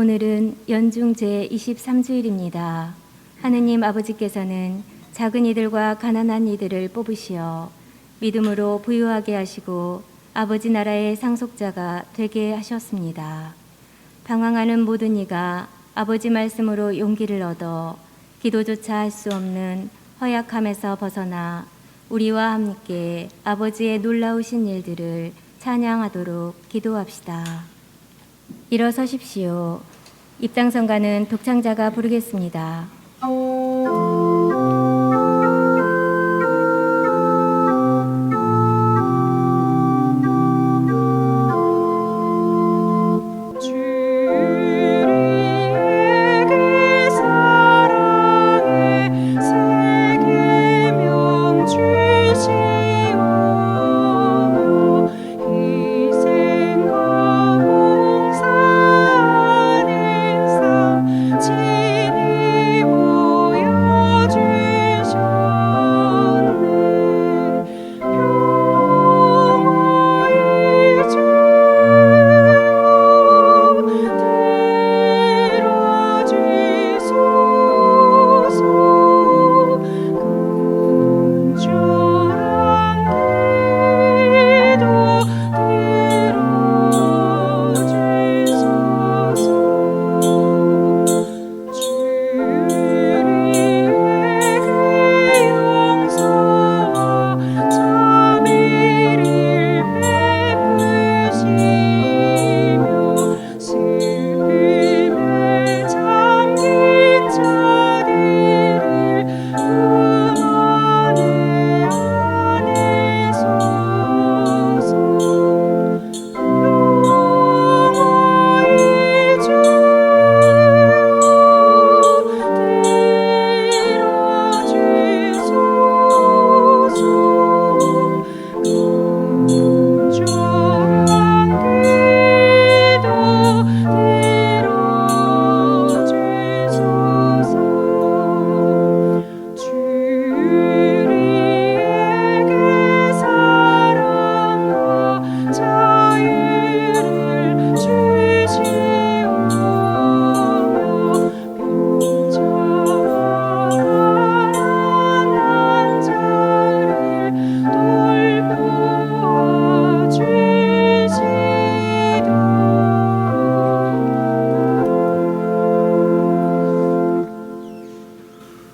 오늘은 연중 제23주일입니다. 하느님 아버지께서는 작은 이들과 가난한 이들을 뽑으시어 믿음으로 부유하게 하시고 아버지 나라의 상속자가 되게 하셨습니다. 방황하는 모든 이가 아버지 말씀으로 용기를 얻어 기도조차 할 수 없는 허약함에서 벗어나 우리와 함께 아버지의 놀라우신 일들을 찬양하도록 기도합시다. 일어서십시오. 입장성가는 독창자가 부르겠습니다.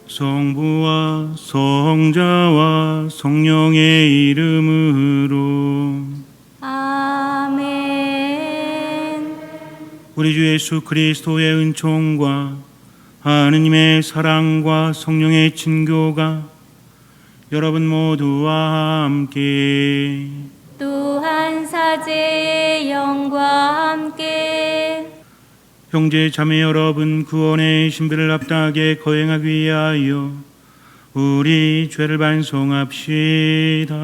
성부와 성자와 성령의 이름으로 아멘. 우리 주 예수 그리스도의 은총과 하느님의 사랑과 성령의 친교가 여러분 모두와 함께 또한 사제의 영과 함께 형제 자매 여러분, 구원의 신비를 합당하게 거행하기 위하여 우리 죄를 반성합시다.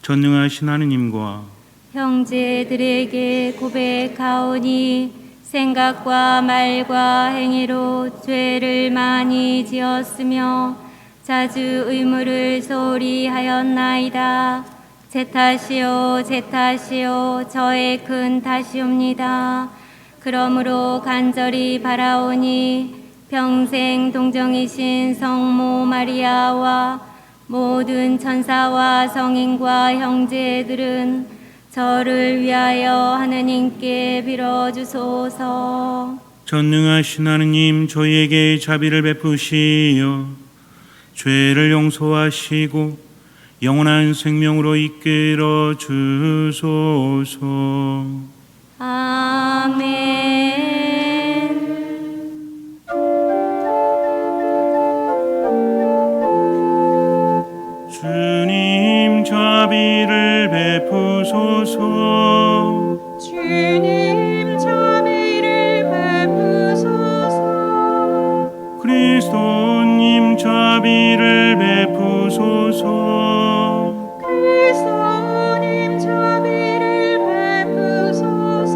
전능하신 하느님과 형제들에게 고백하오니 생각과 말과 행위로 죄를 많이 지었으며 자주 의무를 소홀히 하였나이다. 제 탓이요 제 탓이요 저의 큰 탓이옵니다. 그러므로 간절히 바라오니 평생 동정이신 성모 마리아와 모든 천사와 성인과 형제들은 저를 위하여 하느님께 빌어주소서. 전능하신 하느님, 저희에게 자비를 베푸시어 죄를 용서하시고 영원한 생명으로 이끌어 주소서. 아멘. 주님 자비를 베푸소서. 주님 자비를 베푸소서. 그리스도님 자비를 베푸소서. 그리스도님 자비를 베푸소서.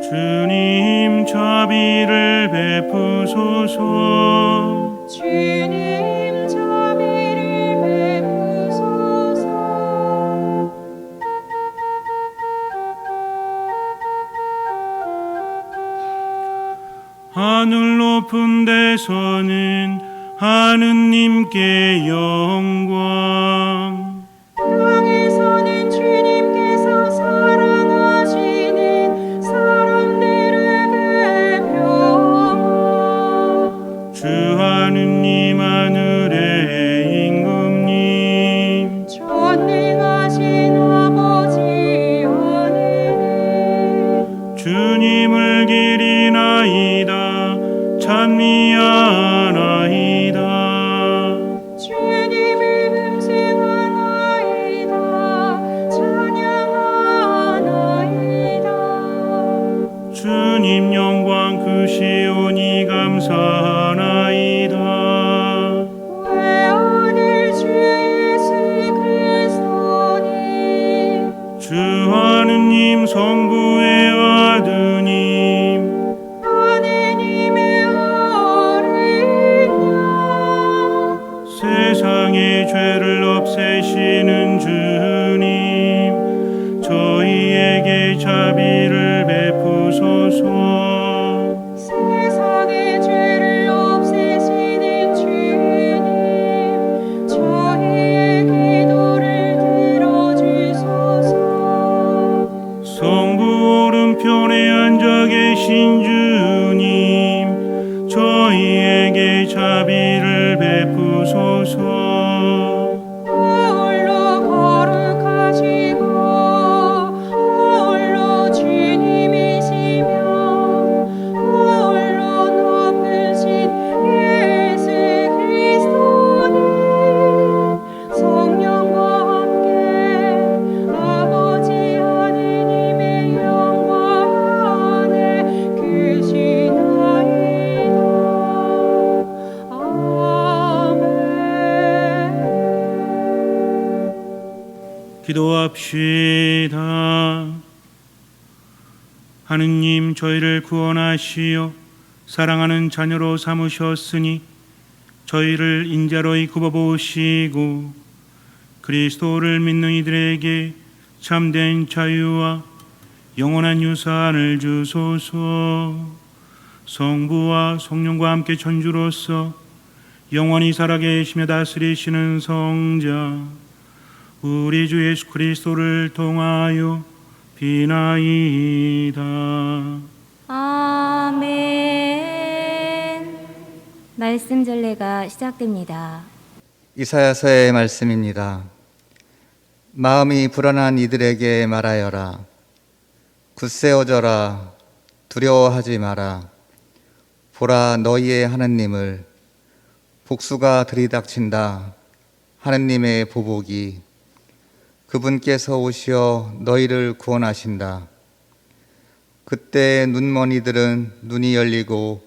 주님 자비를 베푸소서. 주님 자비를 베푸소서. 하늘 높은 데서는 하느님께 영광. 땅에서는 주님께서 사랑하시는 사람들에게 평화. 주 하느님 하늘의 임금님, 전능하신 아버지 하느님, 주님을 기리나이다 찬미하나이다. 주님을 음승하나이다 찬양하나이다. 주님 영광 크시오니 감사하나이다. 외아들 주 예수 그리스도님, 주 하느님 성부의 아드님, 하느님의 어린 양, 세상의 죄를 없애시는 주님, 저희에게 자비를 베푸소서. 세상의 죄를 없애시는 주님, 저희의 기도를 들어주소서. 성부 오른편에 앉아 계신 주님, 저희에게 자비를 베푸소서. 홀로 거룩하시고 홀로 주님이시며 홀로 높으신 예수 그리스도님, 성령과 함께 아버지 하느님의 영광 안에 계시나이다. 아멘. 기도합시다. 하느님, 저희를 구원하시어 사랑하는 자녀로 삼으셨으니 저희를 인자로이 굽어보시고 그리스도를 믿는 이들에게 참된 자유와 영원한 유산을 주소서. 성부와 성령과 함께 천주로서 영원히 살아계시며 다스리시는 성자 우리 주 예수 그리스도를 통하여 비나이다. 아멘. 말씀 전례가 시작됩니다. 이사야서의 말씀입니다. 마음이 불안한 이들에게 말하여라. 굳세어져라. 두려워하지 마라. 보라, 너희의 하느님을. 복수가 들이닥친다. 하느님의 보복이. 그분께서 오시어 너희를 구원하신다. 그때 눈먼 이들은 눈이 열리고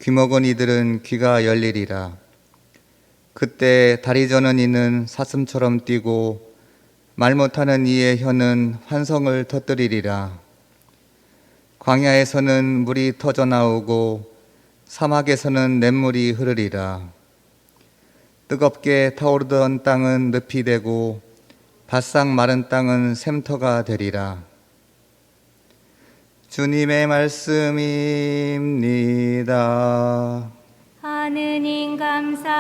귀먹은 이들은 귀가 열리리라. 그때 다리 저는 이는 사슴처럼 뛰고 말 못하는 이의 혀는 환성을 터뜨리리라. 광야에서는 물이 터져 나오고 사막에서는 냇물이 흐르리라. 뜨겁게 타오르던 땅은 늪이 되고 바싹 마른 땅은 샘터가 되리라. 주님의 말씀입니다. 하느님 감사합니다.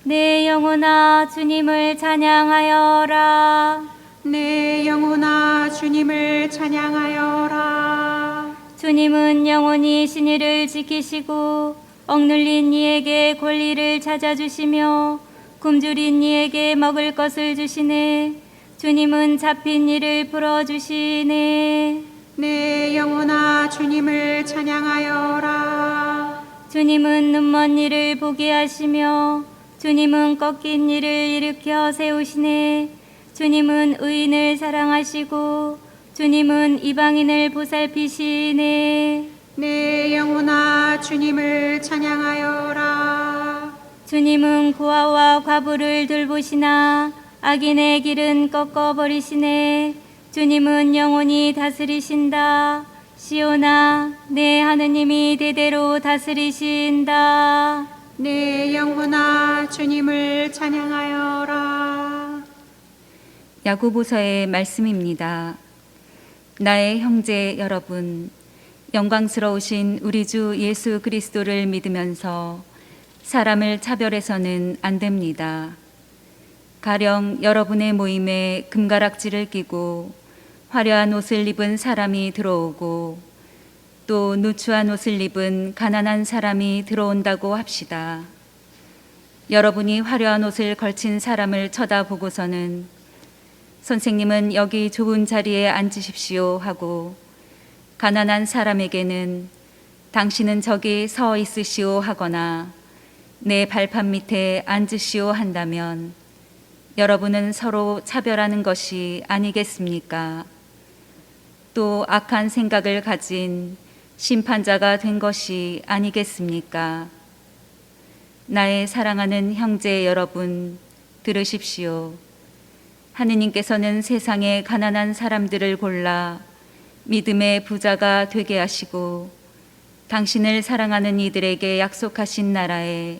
내 영혼아 주님을 찬양하여라. 내 영혼아 주님을 찬양하여라. 주님은 영원히 신의를 지키시고 억눌린 이에게 권리를 찾아주시며 굶주린 이에게 먹을 것을 주시네. 주님은 잡힌 이를 풀어주시네. 내 영혼아 주님을 찬양하여라. 주님은 눈먼 이를 보게 하시며 주님은 꺾인 이를 일으켜 세우시네. 주님은 의인을 사랑하시고 주님은 이방인을 보살피시네. 내 영혼아 주님을 찬양하여라. 주님은 고아와 과부를 돌보시나 악인의 길은 꺾어버리시네. 주님은 영원히 다스리신다. 시온아, 내 하느님이 대대로 다스리신다. 내 영혼아 주님을 찬양하여라. 야고보서의 말씀입니다. 나의 형제 여러분, 영광스러우신 우리 주 예수 그리스도를 믿으면서 사람을 차별해서는 안 됩니다. 가령 여러분의 모임에 금가락지를 끼고 화려한 옷을 입은 사람이 들어오고 또 누추한 옷을 입은 가난한 사람이 들어온다고 합시다. 여러분이 화려한 옷을 걸친 사람을 쳐다보고서는 선생님은 여기 좋은 자리에 앉으십시오 하고 가난한 사람에게는 당신은 저기 서 있으시오 하거나 내 발판 밑에 앉으시오 한다면 여러분은 서로 차별하는 것이 아니겠습니까? 또 악한 생각을 가진 심판자가 된 것이 아니겠습니까? 나의 사랑하는 형제 여러분, 들으십시오. 하느님께서는 세상의 가난한 사람들을 골라 믿음의 부자가 되게 하시고 당신을 사랑하는 이들에게 약속하신 나라에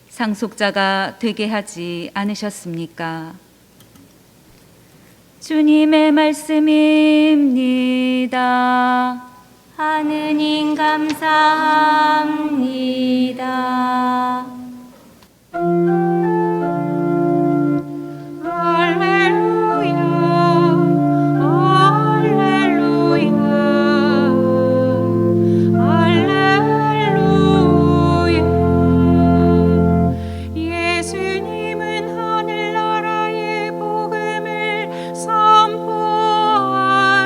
상속자가 되게 하지 않으셨습니까? 주님의 말씀입니다. 하느님 감사합니다. 할렐루야, 할렐루야, 할렐루야. 예수님은 하늘나라의 복음을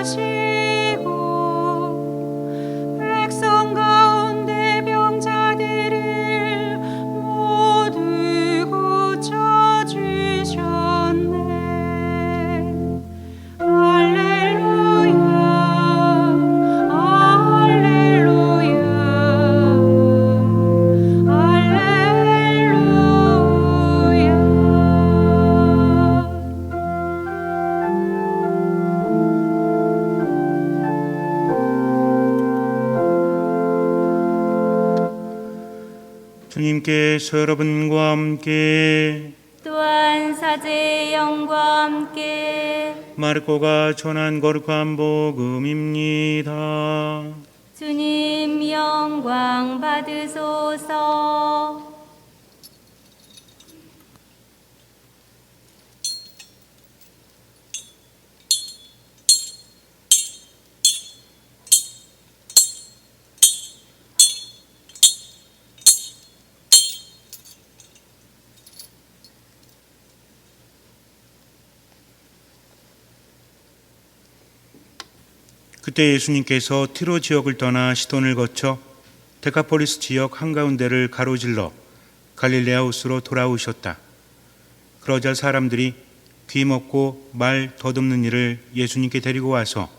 선포하시고 백성 가운데 병자들을 모두 고쳐주셨네. 할렐루야, 할렐루야, 주님께서 여러분과 함께 또한 사제의 영과 함께 마르코가 전한 거룩한 복음입니다. 주님 영광 받으소서. 그때 예수님께서 티로 지역을 떠나 시돈을 거쳐 데카폴리스 지역 한가운데를 가로질러 갈릴레아 호수로 돌아오셨다. 그러자 사람들이 귀 먹고 말 더듬는 이를 예수님께 데리고 와서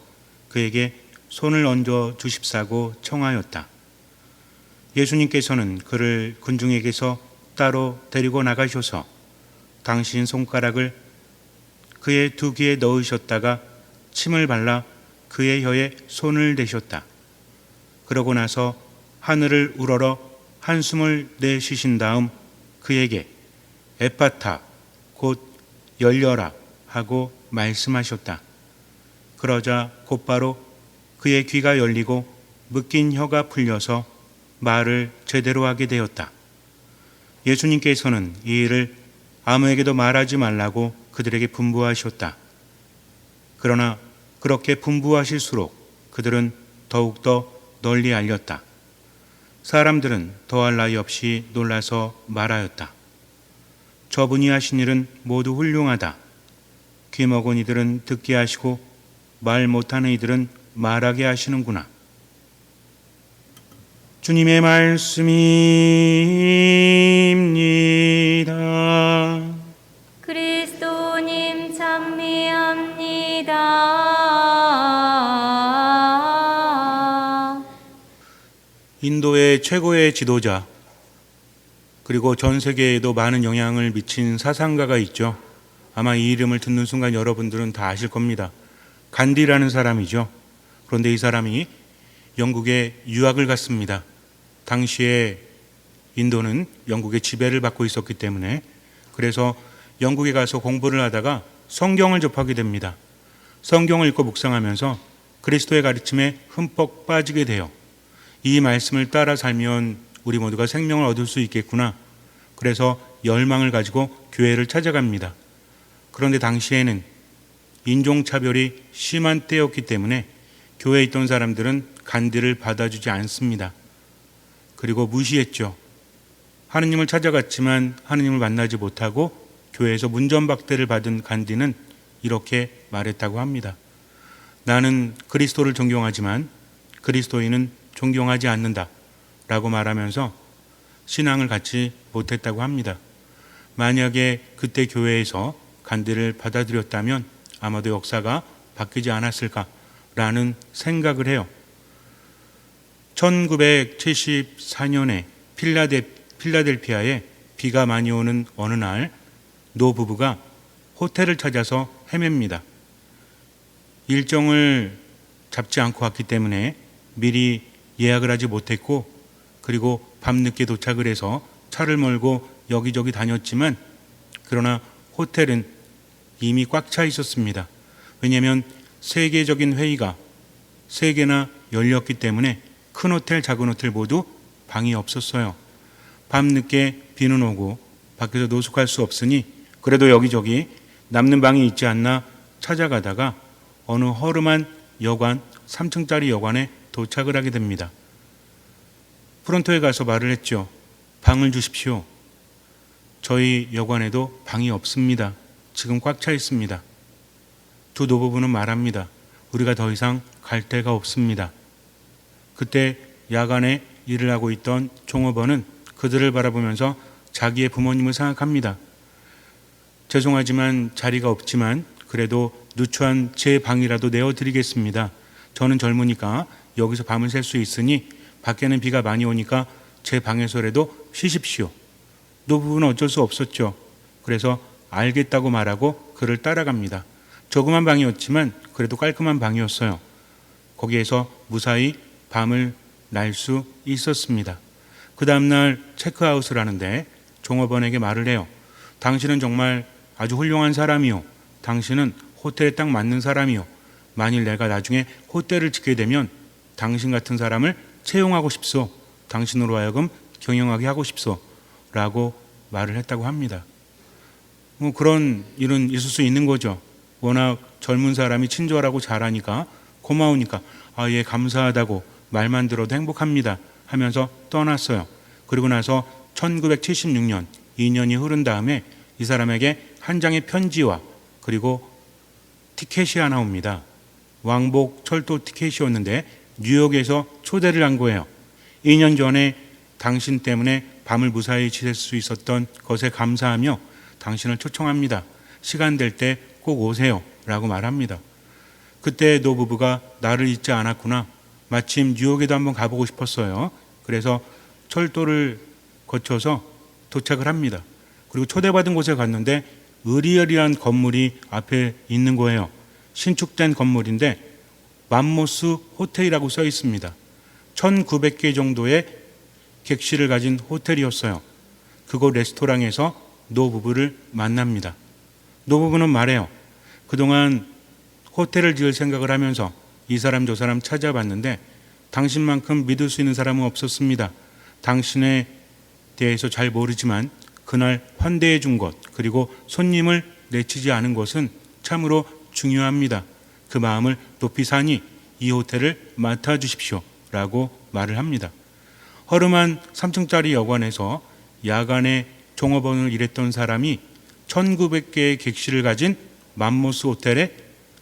그에게 손을 얹어 주십사고 청하였다. 예수님께서는 그를 군중에게서 따로 데리고 나가셔서 당신 손가락을 그의 두 귀에 넣으셨다가 침을 발라 그의 혀에 손을 대셨다. 그러고 나서 하늘을 우러러 한숨을 내쉬신 다음 그에게 에파타 곧 열려라 하고 말씀하셨다. 그러자 곧바로 그의 귀가 열리고 묶인 혀가 풀려서 말을 제대로 하게 되었다. 예수님께서는 이 일을 아무에게도 말하지 말라고 그들에게 분부하셨다. 그러나 그렇게 분부하실수록 그들은 더욱더 널리 알렸다. 사람들은 더할 나위 없이 놀라서 말하였다. 저분이 하신 일은 모두 훌륭하다. 귀 먹은 이들은 듣게 하시고 말 못하는 이들은 말하게 하시는구나. 주님의 말씀입니다. 그리스도님 찬미합니다. 인도의 최고의 지도자 그리고 전 세계에도 많은 영향을 미친 사상가가 있죠. 아마 이 이름을 듣는 순간 여러분들은 다 아실 겁니다. 간디라는 사람이죠. 그런데 이 사람이 영국에 유학을 갔습니다. 당시에 인도는 영국의 지배를 받고 있었기 때문에 그래서 영국에 가서 공부를 하다가 성경을 접하게 됩니다. 성경을 읽고 묵상하면서 그리스도의 가르침에 흠뻑 빠지게 돼요. 이 말씀을 따라 살면 우리 모두가 생명을 얻을 수 있겠구나. 그래서 열망을 가지고 교회를 찾아갑니다. 그런데 당시에는 인종차별이 심한 때였기 때문에 교회에 있던 사람들은 간디를 받아주지 않습니다. 그리고 무시했죠. 하느님을 찾아갔지만 하느님을 만나지 못하고 교회에서 문전박대를 받은 간디는 이렇게 말했다고 합니다. 나는 그리스도를 존경하지만 그리스도인은 존경하지 않는다 라고 말하면서 신앙을 갖지 못했다고 합니다. 만약에 그때 교회에서 간디를 받아들였다면 아마도 역사가 바뀌지 않았을까라는 생각을 해요. 1974년에 필라델피아에 비가 많이 오는 어느 날 노 부부가 호텔을 찾아서 헤맵니다. 일정을 잡지 않고 왔기 때문에 미리 예약을 하지 못했고 그리고 밤늦게 도착을 해서 차를 몰고 여기저기 다녔지만 그러나 호텔은 이미 꽉 차 있었습니다. 왜냐하면 세계적인 회의가 3개나 열렸기 때문에 큰 호텔, 작은 호텔 모두 방이 없었어요. 밤늦게 비는 오고 밖에서 노숙할 수 없으니 그래도 여기저기 남는 방이 있지 않나 찾아가다가 어느 허름한 여관, 3층짜리 여관에 도착을 하게 됩니다. 프론토에 가서 말을 했죠. 방을 주십시오. 저희 여관에도 방이 없습니다. 지금 꽉 차 있습니다. 두 노부부는 말합니다. 우리가 더 이상 갈 데가 없습니다. 그때 야간에 일을 하고 있던 종업원은 그들을 바라보면서 자기의 부모님을 생각합니다. 죄송하지만 자리가 없지만 그래도 누추한 제 방이라도 내어드리겠습니다. 저는 젊으니까 여기서 밤을 샐 수 있으니 밖에는 비가 많이 오니까 제 방에서라도 쉬십시오. 노부부는 어쩔 수 없었죠. 그래서 알겠다고 말하고 그를 따라갑니다. 조그만 방이었지만 그래도 깔끔한 방이었어요. 거기에서 무사히 밤을 날 수 있었습니다. 그 다음날 체크아웃을 하는데 종업원에게 말을 해요. 당신은 정말 아주 훌륭한 사람이요. 당신은 호텔에 딱 맞는 사람이요. 만일 내가 나중에 호텔을 짓게 되면 당신 같은 사람을 채용하고 싶소. 당신으로 하여금 경영하게 하고 싶소. 라고 말을 했다고 합니다. 그런 일은 있을 수 있는 거죠. 워낙 젊은 사람이 친절하고 잘하니까 고마우니까 예 감사하다고 말만 들어도 행복합니다 하면서 떠났어요. 그리고 나서 1976년 2년이 흐른 다음에 이 사람에게 한 장의 편지와 그리고 티켓이 하나 옵니다. 왕복 철도 티켓이었는데 뉴욕에서 초대를 한 거예요. 2년 전에 당신 때문에 밤을 무사히 지낼 수 있었던 것에 감사하며 당신을 초청합니다. 시간 될 때 꼭 오세요 라고 말합니다. 그때 노부부가 나를 잊지 않았구나. 마침 뉴욕에도 한번 가보고 싶었어요. 그래서 철도를 거쳐서 도착을 합니다. 그리고 초대받은 곳에 갔는데 으리으리한 건물이 앞에 있는 거예요. 신축된 건물인데 맘모스 호텔이라고 써 있습니다. 1900개 정도의 객실을 가진 호텔이었어요. 그곳 레스토랑에서 노부부를 만납니다. 노부부는 말해요. 그동안 호텔을 지을 생각을 하면서 이 사람 저 사람 찾아봤는데 당신만큼 믿을 수 있는 사람은 없었습니다. 당신에 대해서 잘 모르지만 그날 환대해 준 것 그리고 손님을 내치지 않은 것은 참으로 중요합니다. 그 마음을 높이 사니 이 호텔을 맡아주십시오 라고 말을 합니다. 허름한 3층짜리 여관에서 야간에 종업원을 일했던 사람이 1900개의 객실을 가진 맘모스 호텔의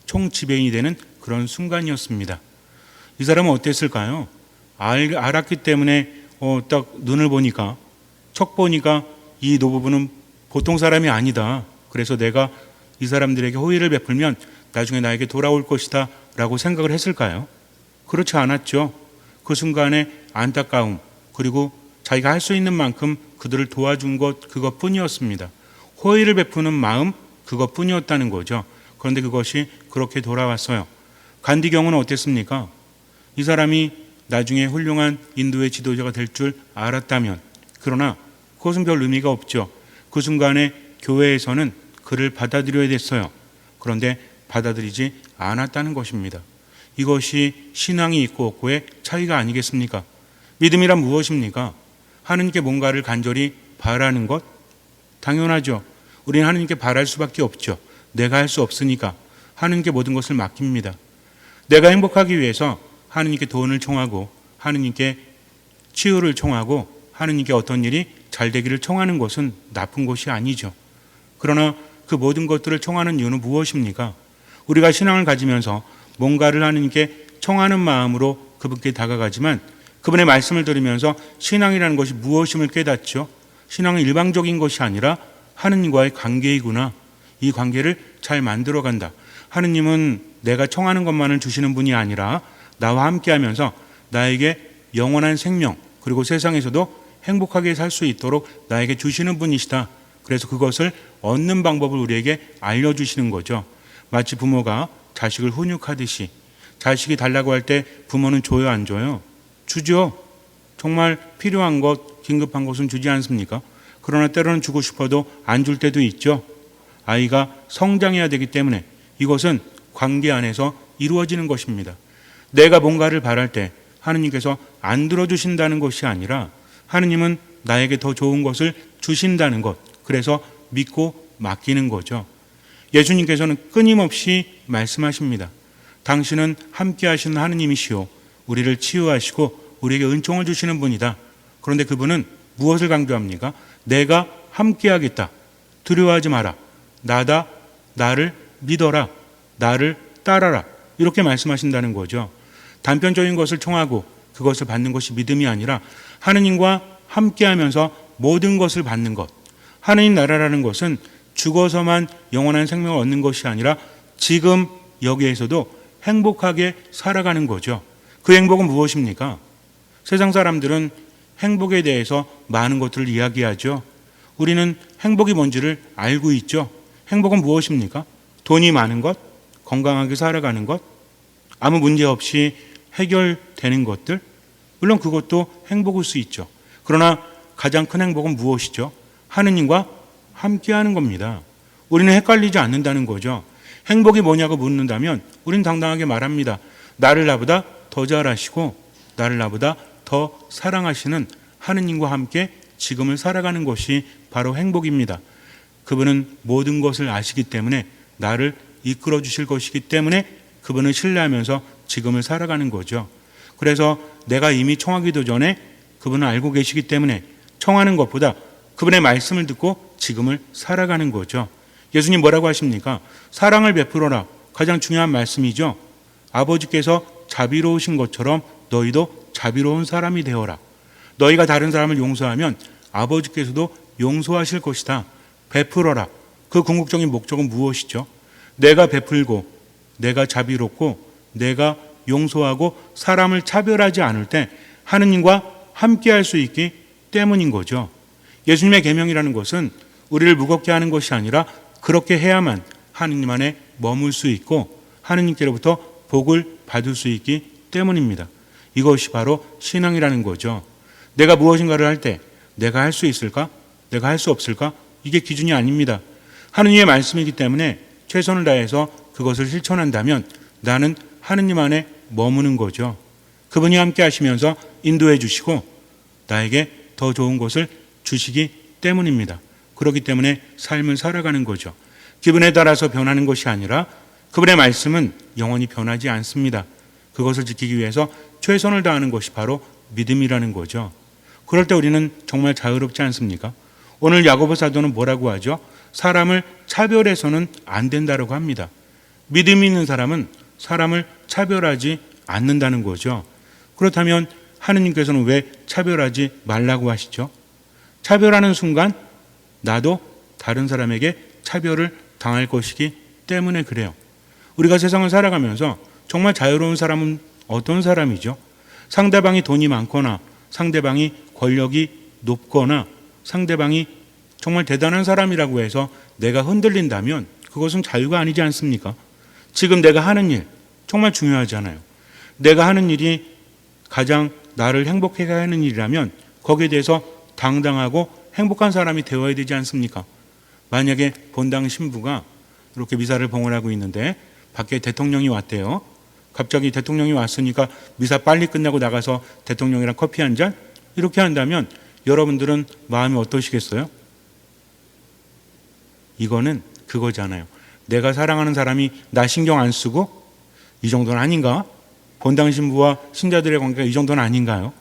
총 지배인이 되는 그런 순간이었습니다. 이 사람은 어땠을까요? 알았기 때문에 딱 눈을 보니까 척 보니까 이 노부부는 보통 사람이 아니다. 그래서 내가 이 사람들에게 호의를 베풀면 나중에 나에게 돌아올 것이다 라고 생각을 했을까요? 그렇지 않았죠. 그 순간에 안타까움 그리고 자기가 할 수 있는 만큼 그들을 도와준 것 그것뿐이었습니다. 호의를 베푸는 마음 그것뿐이었다는 거죠. 그런데 그것이 그렇게 돌아왔어요. 간디 경우는 어땠습니까? 이 사람이 나중에 훌륭한 인도의 지도자가 될 줄 알았다면 그러나 그것은 별 의미가 없죠. 그 순간에 교회에서는 그를 받아들여야 됐어요. 그런데 받아들이지 않았다는 것입니다. 이것이 신앙이 있고 없고의 차이가 아니겠습니까? 믿음이란 무엇입니까? 하느님께 뭔가를 간절히 바라는 것? 당연하죠. 우리는 하느님께 바랄 수밖에 없죠. 내가 할 수 없으니까 하느님께 모든 것을 맡깁니다. 내가 행복하기 위해서 하느님께 돈을 청하고 하느님께 치유를 청하고 하느님께 어떤 일이 잘 되기를 청하는 것은 나쁜 것이 아니죠. 그러나 그 모든 것들을 청하는 이유는 무엇입니까? 우리가 신앙을 가지면서 뭔가를 하느님께 청하는 마음으로 그분께 다가가지만 그분의 말씀을 들으면서 신앙이라는 것이 무엇임을 깨닫죠. 신앙은 일방적인 것이 아니라 하느님과의 관계이구나. 이 관계를 잘 만들어간다. 하느님은 내가 청하는 것만을 주시는 분이 아니라 나와 함께하면서 나에게 영원한 생명 그리고 세상에서도 행복하게 살 수 있도록 나에게 주시는 분이시다. 그래서 그것을 얻는 방법을 우리에게 알려주시는 거죠. 마치 부모가 자식을 훈육하듯이 자식이 달라고 할 때 부모는 줘요, 안 줘요? 주죠. 정말 필요한 것, 긴급한 것은 주지 않습니까? 그러나 때로는 주고 싶어도 안 줄 때도 있죠. 아이가 성장해야 되기 때문에 이것은 관계 안에서 이루어지는 것입니다. 내가 뭔가를 바랄 때 하느님께서 안 들어주신다는 것이 아니라 하느님은 나에게 더 좋은 것을 주신다는 것, 그래서 믿고 맡기는 거죠. 예수님께서는 끊임없이 말씀하십니다. 당신은 함께 하시는 하느님이시오. 우리를 치유하시고 우리에게 은총을 주시는 분이다. 그런데 그분은 무엇을 강조합니까? 내가 함께 하겠다. 두려워하지 마라. 나를 믿어라. 나를 따라라. 이렇게 말씀하신다는 거죠. 단편적인 것을 청하고 그것을 받는 것이 믿음이 아니라 하느님과 함께하면서 모든 것을 받는 것. 하느님 나라라는 것은 죽어서만 영원한 생명을 얻는 것이 아니라 지금 여기에서도 행복하게 살아가는 거죠. 그 행복은 무엇입니까? 세상 사람들은 행복에 대해서 많은 것들을 이야기하죠. 우리는 행복이 뭔지를 알고 있죠. 행복은 무엇입니까? 돈이 많은 것, 건강하게 살아가는 것, 아무 문제 없이 해결되는 것들, 물론 그것도 행복일 수 있죠. 그러나 가장 큰 행복은 무엇이죠? 하느님과 함께하는 겁니다. 우리는 헷갈리지 않는다는 거죠. 행복이 뭐냐고 묻는다면 우리는 당당하게 말합니다. 나를 나보다 더 잘하시고 나를 나보다 더 사랑하시는 하느님과 함께 지금을 살아가는 것이 바로 행복입니다. 그분은 모든 것을 아시기 때문에 나를 이끌어 주실 것이기 때문에 그분을 신뢰하면서 지금을 살아가는 거죠. 그래서 내가 이미 청하기도 전에 그분을 알고 계시기 때문에 청하는 것보다 그분의 말씀을 듣고 지금을 살아가는 거죠. 예수님 뭐라고 하십니까? 사랑을 베풀어라. 가장 중요한 말씀이죠. 아버지께서 자비로우신 것처럼 너희도 자비로운 사람이 되어라. 너희가 다른 사람을 용서하면 아버지께서도 용서하실 것이다. 베풀어라. 그 궁극적인 목적은 무엇이죠? 내가 베풀고 내가 자비롭고 내가 용서하고 사람을 차별하지 않을 때 하느님과 함께할 수 있기 때문인 거죠. 예수님의 계명이라는 것은 우리를 무겁게 하는 것이 아니라 그렇게 해야만 하느님 안에 머물 수 있고 하느님께로부터 복을 받을 수 있기 때문입니다. 이것이 바로 신앙이라는 거죠. 내가 무엇인가를 할 때 내가 할 수 있을까? 내가 할 수 없을까? 이게 기준이 아닙니다. 하느님의 말씀이기 때문에 최선을 다해서 그것을 실천한다면 나는 하느님 안에 머무는 거죠. 그분이 함께 하시면서 인도해 주시고 나에게 더 좋은 것을 주시기 때문입니다. 그렇기 때문에 삶을 살아가는 거죠. 기분에 따라서 변하는 것이 아니라 그분의 말씀은 영원히 변하지 않습니다. 그것을 지키기 위해서 최선을 다하는 것이 바로 믿음이라는 거죠. 그럴 때 우리는 정말 자유롭지 않습니까? 오늘 야고보 사도는 뭐라고 하죠? 사람을 차별해서는 안 된다고 합니다. 믿음이 있는 사람은 사람을 차별하지 않는다는 거죠. 그렇다면 하느님께서는 왜 차별하지 말라고 하시죠? 차별하는 순간 나도 다른 사람에게 차별을 당할 것이기 때문에 그래요. 우리가 세상을 살아가면서 정말 자유로운 사람은 어떤 사람이죠? 상대방이 돈이 많거나 상대방이 권력이 높거나 상대방이 정말 대단한 사람이라고 해서 내가 흔들린다면 그것은 자유가 아니지 않습니까? 지금 내가 하는 일 정말 중요하잖아요. 내가 하는 일이 가장 나를 행복하게 하는 일이라면 거기에 대해서 당당하고 행복한 사람이 되어야 되지 않습니까? 만약에 본당 신부가 이렇게 미사를 봉헌하고 있는데 밖에 대통령이 왔대요. 갑자기 대통령이 왔으니까 미사 빨리 끝나고 나가서 대통령이랑 커피 한 잔? 이렇게 한다면 여러분들은 마음이 어떠시겠어요? 이거는 그거잖아요. 내가 사랑하는 사람이 나 신경 안 쓰고 이 정도는 아닌가? 본당 신부와 신자들의 관계가 이 정도는 아닌가요?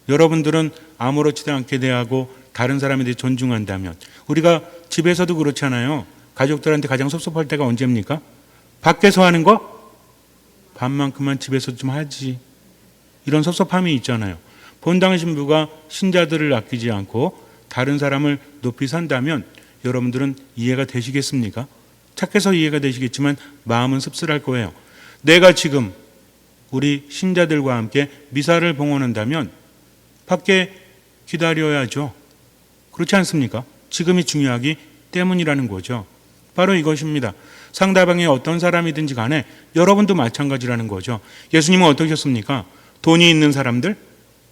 여러분들은 아무렇지도 않게 대하고 다른 사람에 대해 존중한다면, 우리가 집에서도 그렇잖아요. 가족들한테 가장 섭섭할 때가 언제입니까? 밖에서 하는 거? 반만큼만 집에서 좀 하지. 이런 섭섭함이 있잖아요. 본당 신부가 신자들을 아끼지 않고 다른 사람을 높이 산다면 여러분들은 이해가 되시겠습니까? 착해서 이해가 되시겠지만 마음은 씁쓸할 거예요. 내가 지금 우리 신자들과 함께 미사를 봉헌한다면 밖에 기다려야죠. 그렇지 않습니까? 지금이 중요하기 때문이라는 거죠. 바로 이것입니다. 상대방이 어떤 사람이든지 간에 여러분도 마찬가지라는 거죠. 예수님은 어떠셨습니까? 돈이 있는 사람들,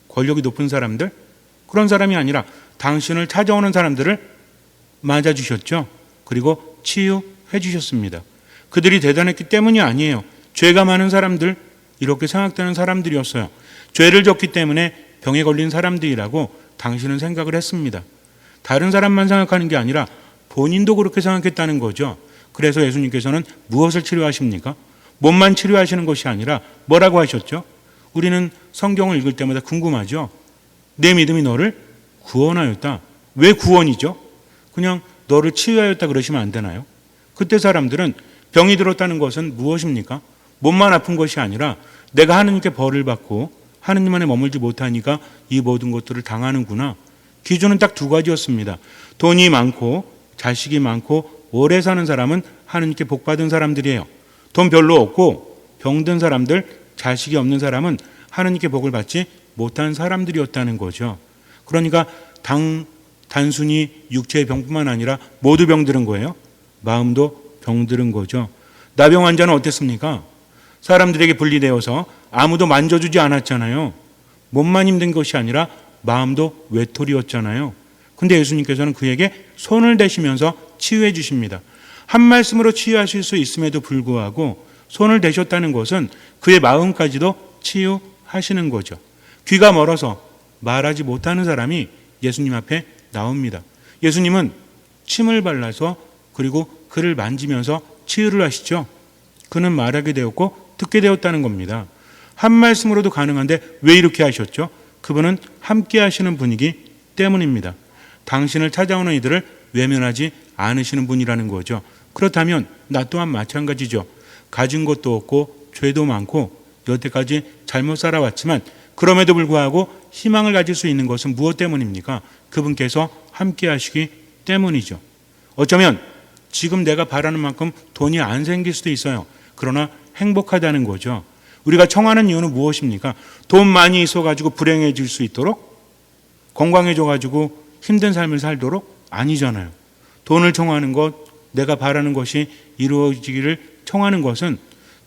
권력이 높은 사람들, 그런 사람이 아니라 당신을 찾아오는 사람들을 맞아주셨죠. 그리고 치유해 주셨습니다. 그들이 대단했기 때문이 아니에요. 죄가 많은 사람들, 이렇게 생각되는 사람들이었어요. 죄를 졌기 때문에 병에 걸린 사람들이라고 당신은 생각을 했습니다. 다른 사람만 생각하는 게 아니라 본인도 그렇게 생각했다는 거죠. 그래서 예수님께서는 무엇을 치료하십니까? 몸만 치료하시는 것이 아니라 뭐라고 하셨죠? 우리는 성경을 읽을 때마다 궁금하죠. 내 믿음이 너를 구원하였다. 왜 구원이죠? 그냥 너를 치유하였다 그러시면 안 되나요? 그때 사람들은 병이 들었다는 것은 무엇입니까? 몸만 아픈 것이 아니라 내가 하느님께 벌을 받고 하느님 안에 머물지 못하니까 이 모든 것들을 당하는구나. 기준은 딱 두 가지였습니다. 돈이 많고 자식이 많고 오래 사는 사람은 하느님께 복 받은 사람들이에요. 돈 별로 없고 병든 사람들, 자식이 없는 사람은 하느님께 복을 받지 못한 사람들이었다는 거죠. 그러니까 단순히 육체의 병뿐만 아니라 모두 병들은 거예요. 마음도 병들은 거죠. 나병 환자는 어땠습니까? 사람들에게 분리되어서 아무도 만져주지 않았잖아요. 몸만 힘든 것이 아니라 마음도 외톨이였잖아요. 근데 예수님께서는 그에게 손을 대시면서 치유해 주십니다. 한 말씀으로 치유하실 수 있음에도 불구하고 손을 대셨다는 것은 그의 마음까지도 치유하시는 거죠. 귀가 멀어서 말하지 못하는 사람이 예수님 앞에 나옵니다. 예수님은 침을 발라서 그리고 그를 만지면서 치유를 하시죠. 그는 말하게 되었고 듣게 되었다는 겁니다. 한 말씀으로도 가능한데 왜 이렇게 하셨죠? 그분은 함께 하시는 분이기 때문입니다. 당신을 찾아오는 이들을 외면하지 않으시는 분이라는 거죠. 그렇다면 나 또한 마찬가지죠. 가진 것도 없고 죄도 많고 여태까지 잘못 살아왔지만 그럼에도 불구하고 희망을 가질 수 있는 것은 무엇 때문입니까? 그분께서 함께 하시기 때문이죠. 어쩌면 지금 내가 바라는 만큼 돈이 안 생길 수도 있어요. 그러나 행복하다는 거죠. 우리가 청하는 이유는 무엇입니까? 돈 많이 있어가지고 불행해질 수 있도록? 건강해져가지고 힘든 삶을 살도록? 아니잖아요. 돈을 청하는 것, 내가 바라는 것이 이루어지기를 청하는 것은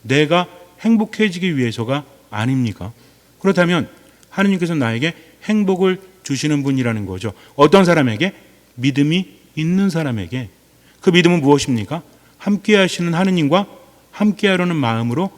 내가 행복해지기 위해서가 아닙니까? 그렇다면 하느님께서 나에게 행복을 주시는 분이라는 거죠. 어떤 사람에게? 믿음이 있는 사람에게. 그 믿음은 무엇입니까? 함께 하시는 하느님과 함께 하려는 마음으로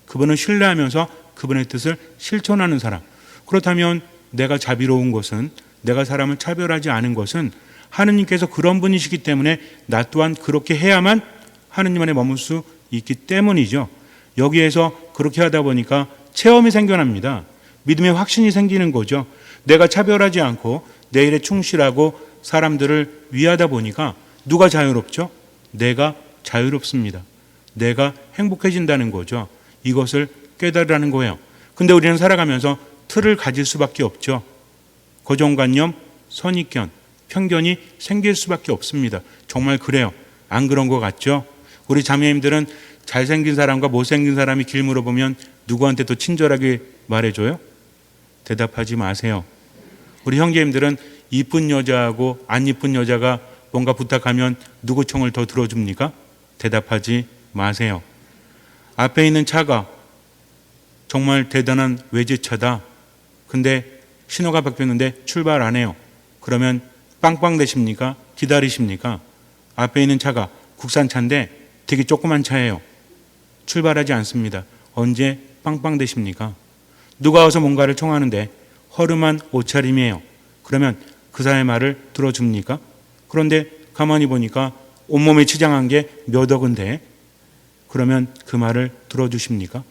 그분을 신뢰하면서 그분의 뜻을 실천하는 사람. 그렇다면 내가 자비로운 것은, 내가 사람을 차별하지 않은 것은 하느님께서 그런 분이시기 때문에 나 또한 그렇게 해야만 하느님 안에 머물 수 있기 때문이죠. 여기에서 그렇게 하다 보니까 체험이 생겨납니다. 믿음의 확신이 생기는 거죠. 내가 차별하지 않고 내 일에 충실하고 사람들을 위하다 보니까 누가 자유롭죠? 내가 자유롭습니다. 내가 행복해진다는 거죠. 이것을 깨달으라는 거예요. 근데 우리는 살아가면서 틀을 가질 수밖에 없죠. 고정관념, 선입견, 편견이 생길 수밖에 없습니다. 정말 그래요. 안 그런 것 같죠? 우리 자매님들은 잘생긴 사람과 못생긴 사람이 길 물어보면 누구한테 더 친절하게 말해줘요? 대답하지 마세요. 우리 형제님들은 이쁜 여자하고 안 이쁜 여자가 뭔가 부탁하면 누구 청을 더 들어줍니까? 대답하지 마세요. 앞에 있는 차가 정말 대단한 외제차다. 근데 신호가 바뀌었는데 출발 안 해요. 그러면 빵빵 되십니까? 기다리십니까? 앞에 있는 차가 국산차인데 되게 조그만 차예요. 출발하지 않습니다. 언제 빵빵 되십니까? 누가 와서 뭔가를 청하는데 허름한 옷차림이에요. 그러면 그 사람의 말을 들어줍니까? 그런데 가만히 보니까 온몸에 치장한 게 몇 억인데 그러면 그 말을 들어주십니까?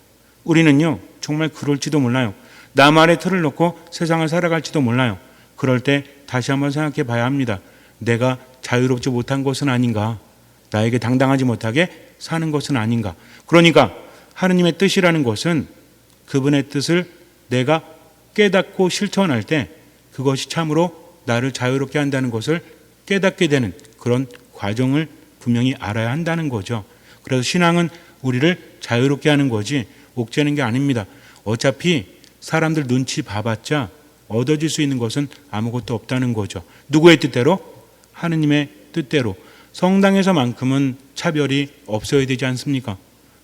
우리는요 정말 그럴지도 몰라요. 나만의 틀을 놓고 세상을 살아갈지도 몰라요. 그럴 때 다시 한번 생각해 봐야 합니다. 내가 자유롭지 못한 것은 아닌가? 나에게 당당하지 못하게 사는 것은 아닌가? 그러니까 하느님의 뜻이라는 것은 그분의 뜻을 내가 깨닫고 실천할 때 그것이 참으로 나를 자유롭게 한다는 것을 깨닫게 되는 그런 과정을 분명히 알아야 한다는 거죠. 그래서 신앙은 우리를 자유롭게 하는 거지 옥죄는 게 아닙니다. 어차피 사람들 눈치 봐봤자 얻어질 수 있는 것은 아무것도 없다는 거죠. 누구의 뜻대로? 하느님의 뜻대로. 성당에서만큼은 차별이 없어야 되지 않습니까?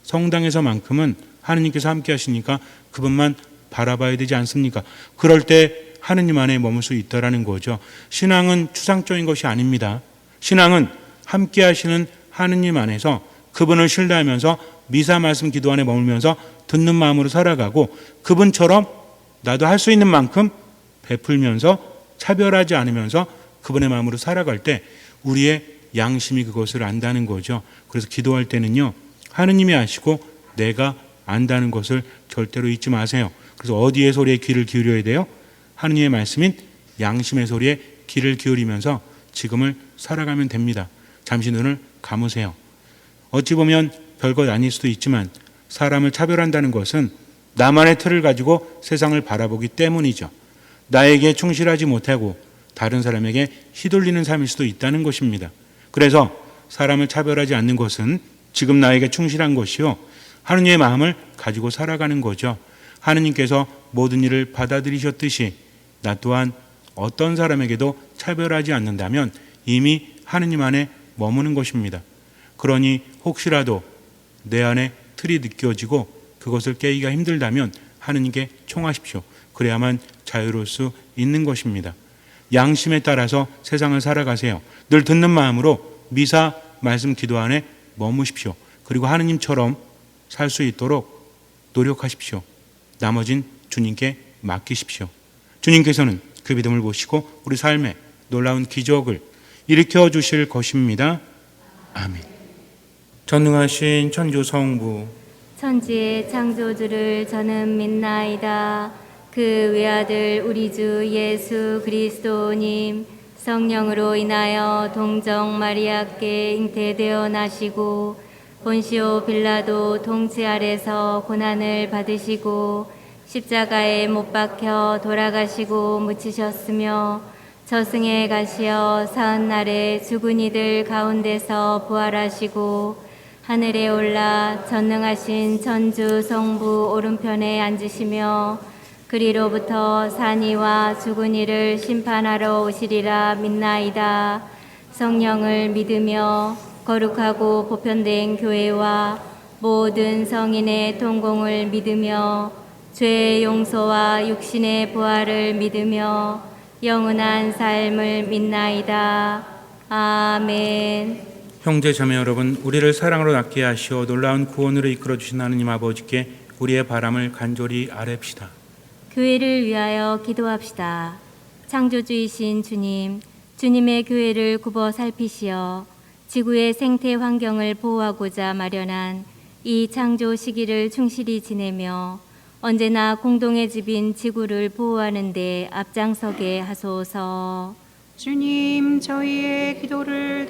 성당에서만큼은 하느님께서 함께 하시니까 그분만 바라봐야 되지 않습니까? 그럴 때 하느님 안에 머물 수 있다라는 거죠. 신앙은 추상적인 것이 아닙니다. 신앙은 함께 하시는 하느님 안에서 그분을 신뢰하면서 미사 말씀 기도 안에 머물면서 듣는 마음으로 살아가고 그분처럼 나도 할 수 있는 만큼 베풀면서 차별하지 않으면서 그분의 마음으로 살아갈 때 우리의 양심이 그것을 안다는 거죠. 그래서 기도할 때는요 하느님이 아시고 내가 안다는 것을 절대로 잊지 마세요. 그래서 어디의 소리에 귀를 기울여야 돼요? 하느님의 말씀인 양심의 소리에 귀를 기울이면서 지금을 살아가면 됩니다. 잠시 눈을 감으세요. 어찌 보면 별것 아닐 수도 있지만 사람을 차별한다는 것은 나만의 틀을 가지고 세상을 바라보기 때문이죠. 나에게 충실하지 못하고 다른 사람에게 휘둘리는 삶일 수도 있다는 것입니다. 그래서 사람을 차별하지 않는 것은 지금 나에게 충실한 것이요 하느님의 마음을 가지고 살아가는 거죠. 하느님께서 모든 일을 받아들이셨듯이 나 또한 어떤 사람에게도 차별하지 않는다면 이미 하느님 안에 머무는 것입니다. 그러니 혹시라도 내 안에 틀이 느껴지고 그것을 깨기가 힘들다면 하느님께 청하십시오. 그래야만 자유로울 수 있는 것입니다. 양심에 따라서 세상을 살아가세요. 늘 듣는 마음으로 미사 말씀 기도 안에 머무십시오. 그리고 하느님처럼 살 수 있도록 노력하십시오. 나머진 주님께 맡기십시오. 주님께서는 그 믿음을 보시고 우리 삶에 놀라운 기적을 일으켜 주실 것입니다. 아멘. 전능하신 천주 성부 천지의 창조주를 저는 믿나이다. 그 외아들 우리 주 예수 그리스도님 성령으로 인하여 동정 마리아께 잉태되어 나시고 본시오 빌라도 통치 아래서 고난을 받으시고 십자가에 못 박혀 돌아가시고 묻히셨으며 저승에 가시어 사흔날에 죽은 이들 가운데서 부활하시고 하늘에 올라 전능하신 천주 성부 오른편에 앉으시며 그리로부터 산이와 죽은 이를 심판하러 오시리라 믿나이다. 성령을 믿으며 거룩하고 보편된 교회와 모든 성인의 동공을 믿으며 죄의 용서와 육신의 부활을 믿으며 영원한 삶을 믿나이다. 아멘. 형제 자매 여러분, 우리를 사랑으로 낳게 하시어 놀라운 구원으로 이끌어 주신 하느님 아버지께 우리의 바람을 간절히 아뢰읍시다. 교회를 위하여 기도합시다. 창조주이신 주님, 주님의 교회를 굽어 살피시어 지구의 생태 환경을 보호하고자 마련한 이 창조 시기를 충실히 지내며 언제나 공동의 집인 지구를 보호하는 데 앞장서게 하소서. 주님 저희의 기도를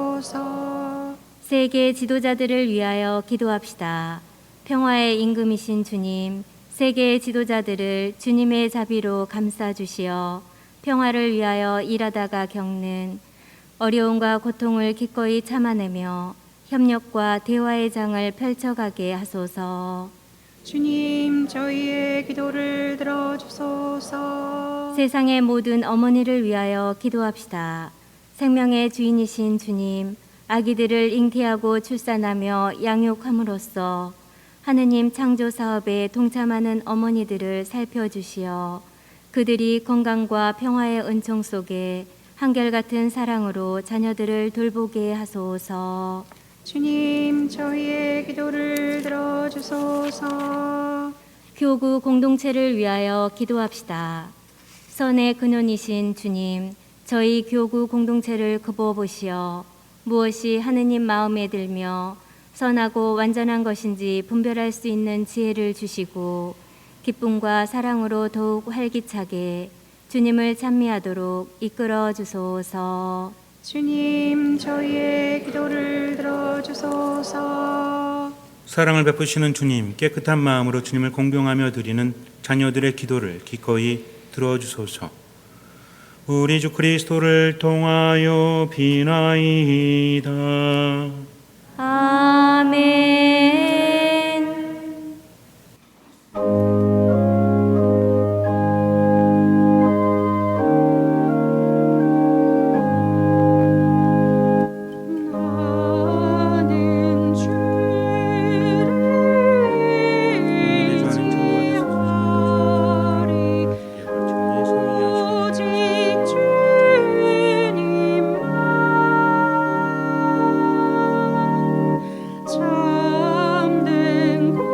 들어주소서. 세계 지도자들을 위하여 기도합시다. 평화의 임금이신 주님, 세계의 지도자들을 주님의 자비로 감싸주시어 평화를 위하여 일하다가 겪는 어려움과 고통을 기꺼이 참아내며 협력과 대화의 장을 펼쳐가게 하소서. 주님 저희의 기도를 들어주소서. 세상의 모든 어머니를 위하여 기도합시다. 생명의 주인이신 주님, 아기들을 잉태하고 출산하며 양육함으로써 하느님 창조 사업에 동참하는 어머니들을 살펴주시어 그들이 건강과 평화의 은총 속에 한결같은 사랑으로 자녀들을 돌보게 하소서. 주님 저희의 기도를 들어주소서. 교구 공동체를 위하여 기도합시다. 선의 근원이신 주님, 저희 교구 공동체를 굽어보시어 무엇이 하느님 마음에 들며 선하고 완전한 것인지 분별할 수 있는 지혜를 주시고 기쁨과 사랑으로 더욱 활기차게 주님을 찬미하도록 이끌어 주소서. 주님 저희의 기도를 들어주소서. 사랑을 베푸시는 주님, 깨끗한 마음으로 주님을 공경하며 드리는 자녀들의 기도를 기꺼이 들어주소서. 우리 주 그리스도를 통하여 비나이다. 아멘. 나는 주를 의지하리. 오직 주님만 참된 군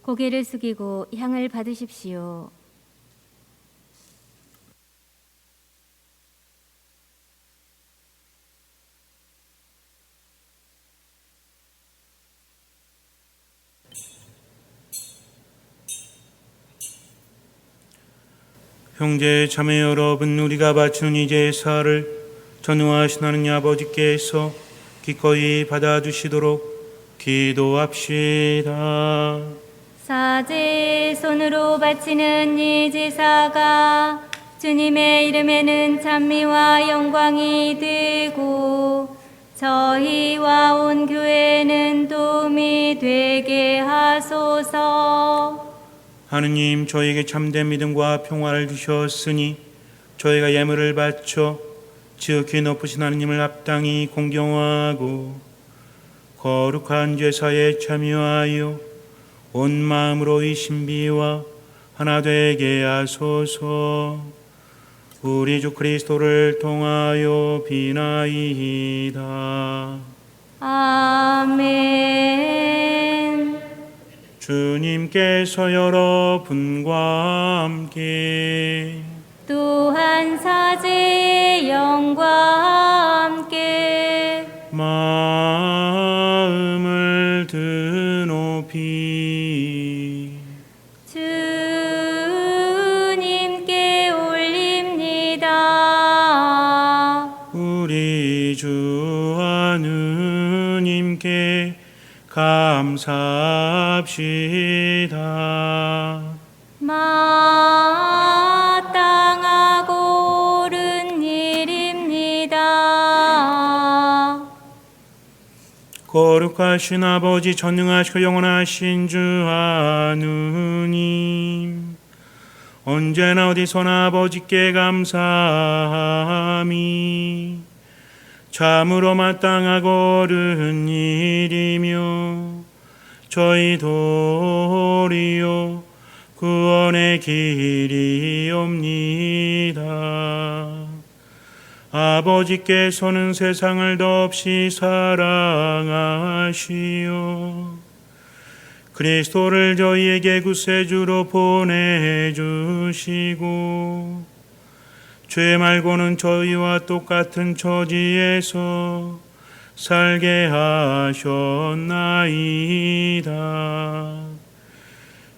고개를 숙이고 향을 받으십시오. 형제 자매 여러분, 우리가 바치는 이 제사를 전능하신 하나님 아버지께서 기꺼이 받아주시도록 기도합시다. 사제 손으로 바치는 이 제사가 주님의 이름에는 찬미와 영광이 되고 저희와 온 교회는 도움이 되게 하소서. 하느님, 저에게 참된 믿음과 평화를 주셨으니 저희가 예물을 바쳐 지극히 높으신 하느님을 합당히 공경하고 거룩한 제사에 참여하여 온 마음으로 이 신비와 하나 되게 하소서. 우리 주 그리스도를 통하여 비나이다. 아멘. 주님께서 여러분과 함께 또한 사제의 영과 함께 마음을 드높이 주님께 올립니다. 주님께 감사합시다. 마땅하고 옳은 일입니다. 거룩하신 아버지, 전능하시고 영원하신 주 하느님, 언제나 어디서나 아버지께 감사함이 참으로 마땅하고 옳은 일이며 저희 도리요 구원의 길이옵니다. 아버지께서는 세상을 더없이 사랑하시오 그리스도를 저희에게 구세주로 보내주시고 죄 말고는 저희와 똑같은 처지에서 살게 하셨나이다.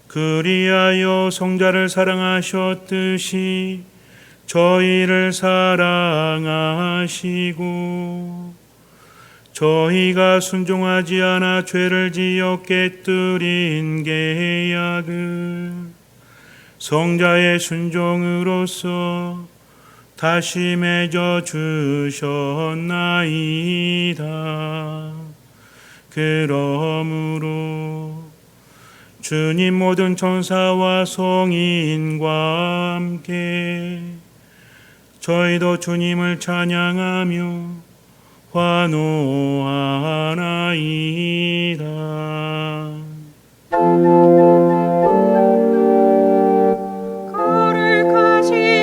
그리하여 성자를 사랑하셨듯이 저희를 사랑하시고 저희가 순종하지 않아 죄를 지어 깨뜨린 계약을 성자의 순종으로서 다시 맺어 주셨나이다. 그러므로 주님 모든 천사와 성인과 함께 저희도 주님을 찬양하며 환호하나이다.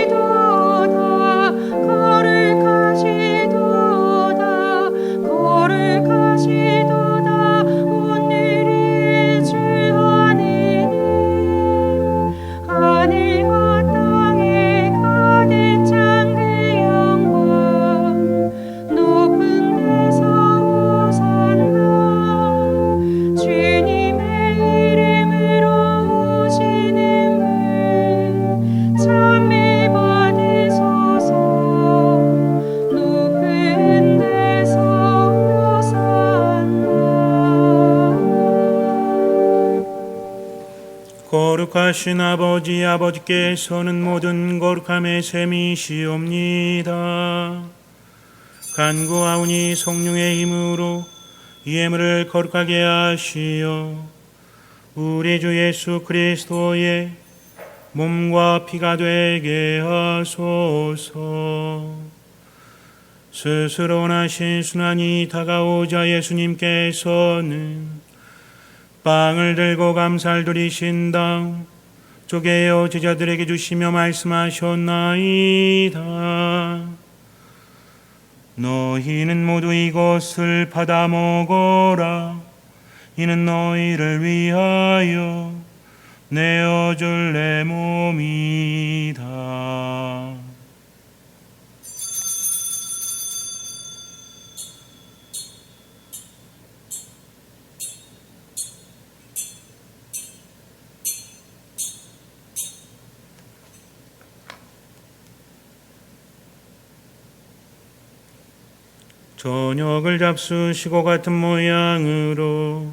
거룩하시도다 거룩하시도다 거룩하시도다 오늘의 주 하느님 하늘과 땅에 가득 찬 그 영광 높은 데서 호산나 주님의 이름으로 오시는 분 찬미 받으소서 높은 데서 호산나. 거룩하신 아버지께서는 모든 거룩함의 셈이시옵니다. 간구하오니 성령의 힘으로 이 예물을 거룩하게 하시어 우리 주 예수 그리스도의 몸과 피가 되게 하소서. 스스로 원하신 순환이 다가오자 예수님께서는 빵을 들고 감사를 드리신 다음 쪼개어 제자들에게 주시며 말씀하셨나이다. 너희는 모두 이것을 받아 먹어라. 이는 너희를 위하여 내어줄 내 몸이다. 저녁을 잡수시고 같은 모양으로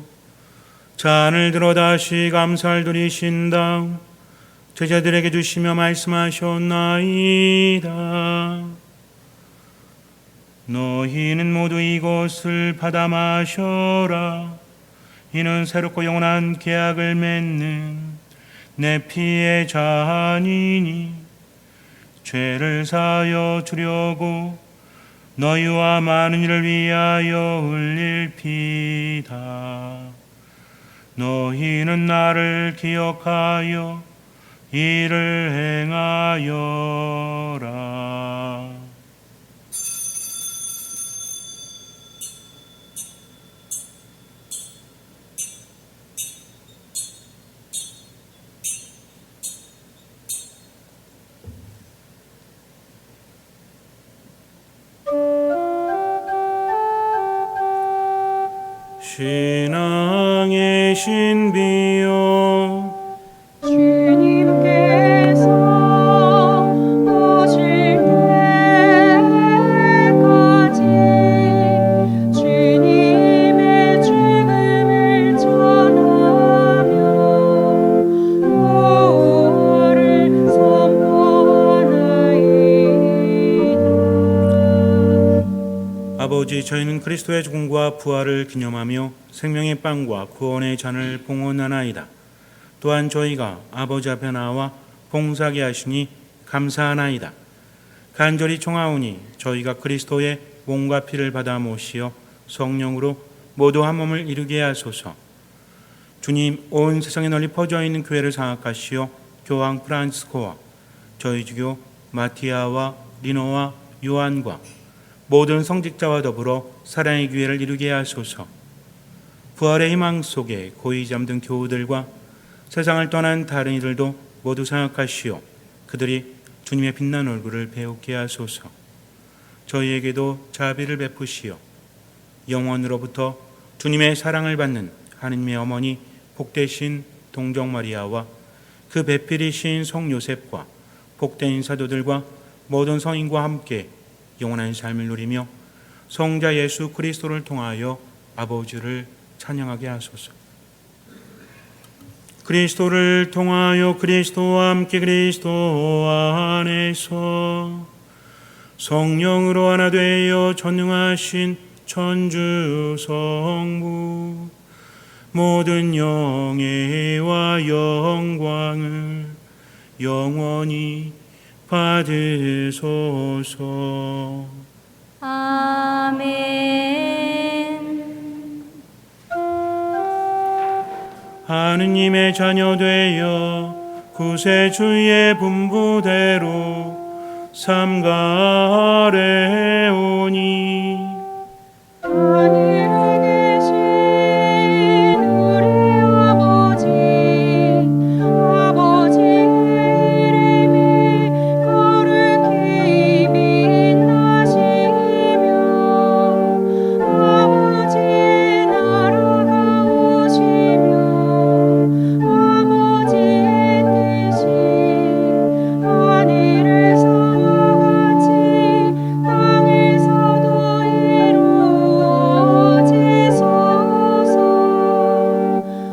잔을 들어 다시 감사를 드리신 다음 제자들에게 주시며 말씀하셨나이다. 너희는 모두 이것을 받아 마셔라. 이는 새롭고 영원한 계약을 맺는 내 피의 잔이니 죄를 사하여 주려고 너희와 많은 이를 위하여 흘릴 피다. 너희는 나를 기억하여 이를 행하여라. 신앙의 신비요 주님께서 오실 때까지 주님의 저희는 그리스도의 죽음과 부활을 기념하며 생명의 빵과 구원의 잔을 봉헌하나이다. 또한 저희가 아버지 앞에 나와 봉사하게 하시니 감사하나이다. 간절히 청하오니 저희가 그리스도의 몸과 피를 받아 모시어 성령으로 모두 한 몸을 이루게 하소서. 주님, 온 세상에 널리 퍼져 있는 교회를 장악하시어 교황 프란치스코와 저희 주교 마티아와 리노와 요한과 모든 성직자와 더불어 사랑의 교회를 이루게 하소서. 부활의 희망 속에 고이 잠든 교우들과 세상을 떠난 다른 이들도 모두 장악하시어 그들이 주님의 빛난 얼굴을 배우게 하소서. 저희에게도 자비를 베푸시어 영원으로부터 주님의 사랑을 받는 하느님의 어머니 복되신 동정 마리아와 그 배필이신 성 요셉과 복된 사도들과 모든 성인과 함께 영원한 삶을 누리며 성자 예수 그리스도를 통하여 아버지를 찬양하게 하소서. 그리스도를 통하여 그리스도와 함께 그리스도 안에서 성령으로 하나 되어 전능하신 천주 성부 모든 영예와 영광을 영원히 받으소서. 아멘. 하느님의 자녀 되어 구세주의 분부대로 삼가래오니 하늘에 계신 우리 아버지의 이름이 거룩히 빛나시며 아버지의 나라가 오시며 아버지의 뜻이 하늘에서와 같이 땅에서도 이루어지소서.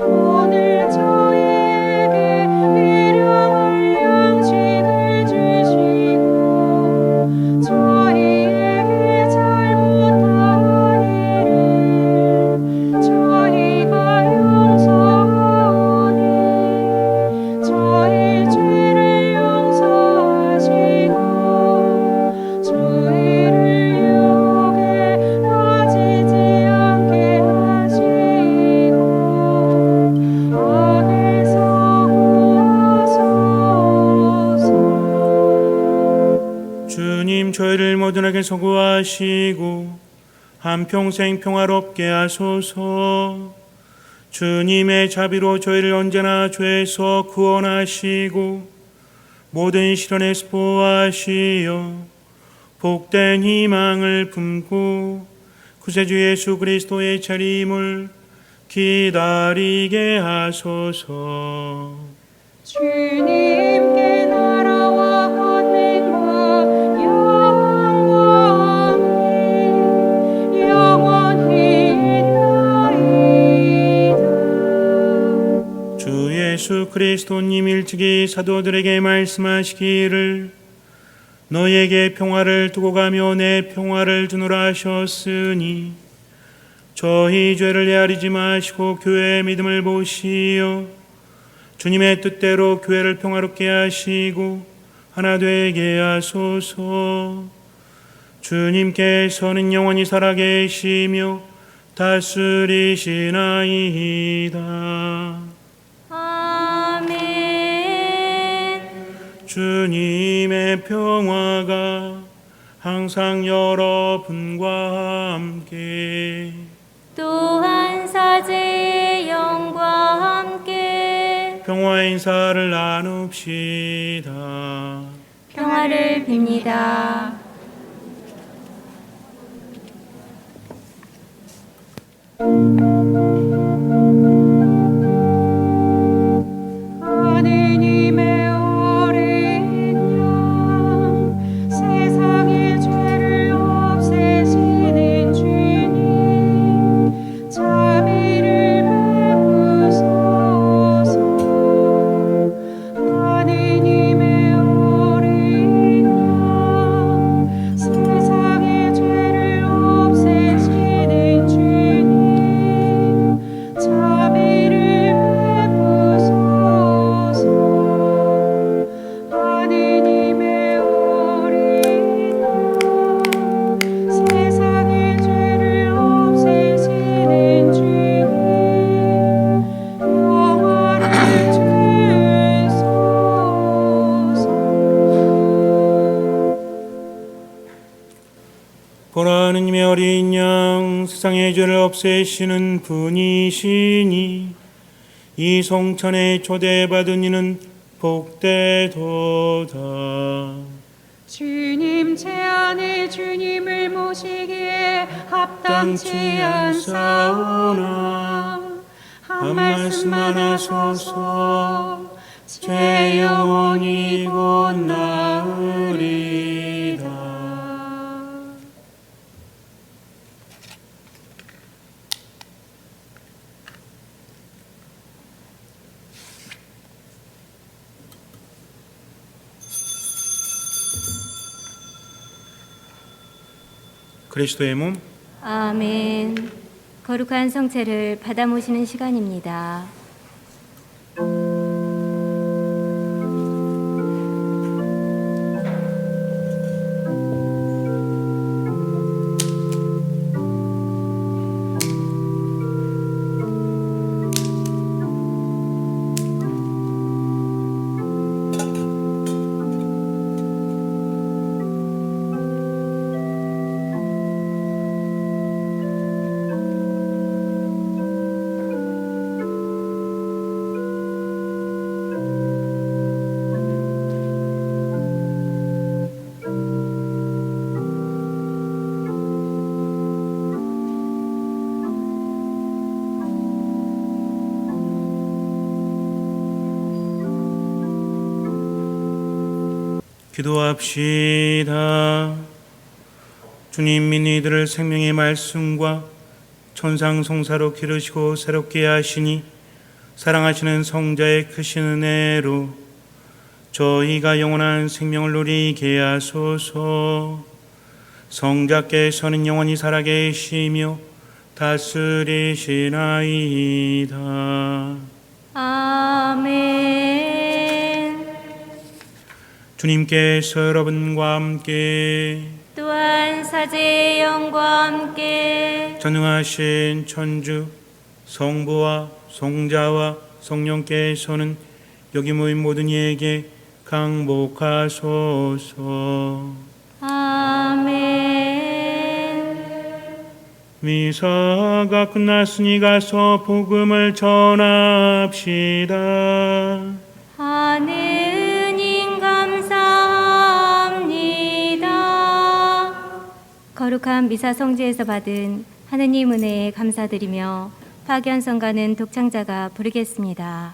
오늘 저희에게 일용할 양식을 주시고 저희에게 잘못한 일을 저희가 용서하오니 저희 죄를 용서하시고 저희를 유혹에 빠지지 않게 하시고 악에서 구하소서. 주님 저희를 모든에게 소구하시고 한평생 평화롭게 하소서. 주님의 자비로 저희를 언제나 죄에서 구원하시고 모든 시련에서 보호하시어 복된 희망을 품고 구세주 예수 그리스도의 재림을 기다리게 하소서. 주님께 나라와 권능과 영광이 영원히 있나이다. 주 예수 그리스도님 일찍이 사도들에게 말씀하시기를 너희에게 평화를 두고 가며 내 평화를 주노라 하셨으니 저희 죄를 헤아리지 마시고 교회의 믿음을 보시어 주님의 뜻대로 교회를 평화롭게 하시고 하나 되게 하소서. 주님께서는 영원히 살아계시며 다스리시나이다. 아멘. 주님의 평화가 항상 여러분과 함께 또한 사제의 영과 함께 평화의 인사를 나눕시다. 평화를 빕니다. 하느님의 어린 양 세상의 죄를 없애시는 주님 자비를 베푸소서. 하느님의 어린 양 세상의 죄를 없애시는 세상의 죄를 없애시는 분이시니 이 성천에 초대받은 이는 복되도다. 주님 제 안에 주님을 모시기에 합당치 않사오나 한 말씀만 하소서 제 영혼이 곧 나으리다. 그리스도의 몸 아멘. 거룩한 성체를 받아 모시는 시간입니다. 기도합시다. 주님, 이들을 생명의 말씀과 천상송사로 기르시고 새롭게 하시니 사랑하시는 성자의 크신 은혜로 저희가 영원한 생명을 누리게 하소서. 성자께서는 영원히 살아계시며 다스리시나이다. 아멘. 주님께서 여러분과 함께 또한 사제의 영과 함께 전능하신 천주 성부와 성자와 성령께서는 여기 모인 모든 이에게 강복하소서. 아멘. 미사가 끝났으니 가서 복음을 전합시다. 하느님 감사합니다. 거룩한 미사 성지에서 받은 하느님 은혜에 감사드리며 파견성가는 독창자가 부르겠습니다.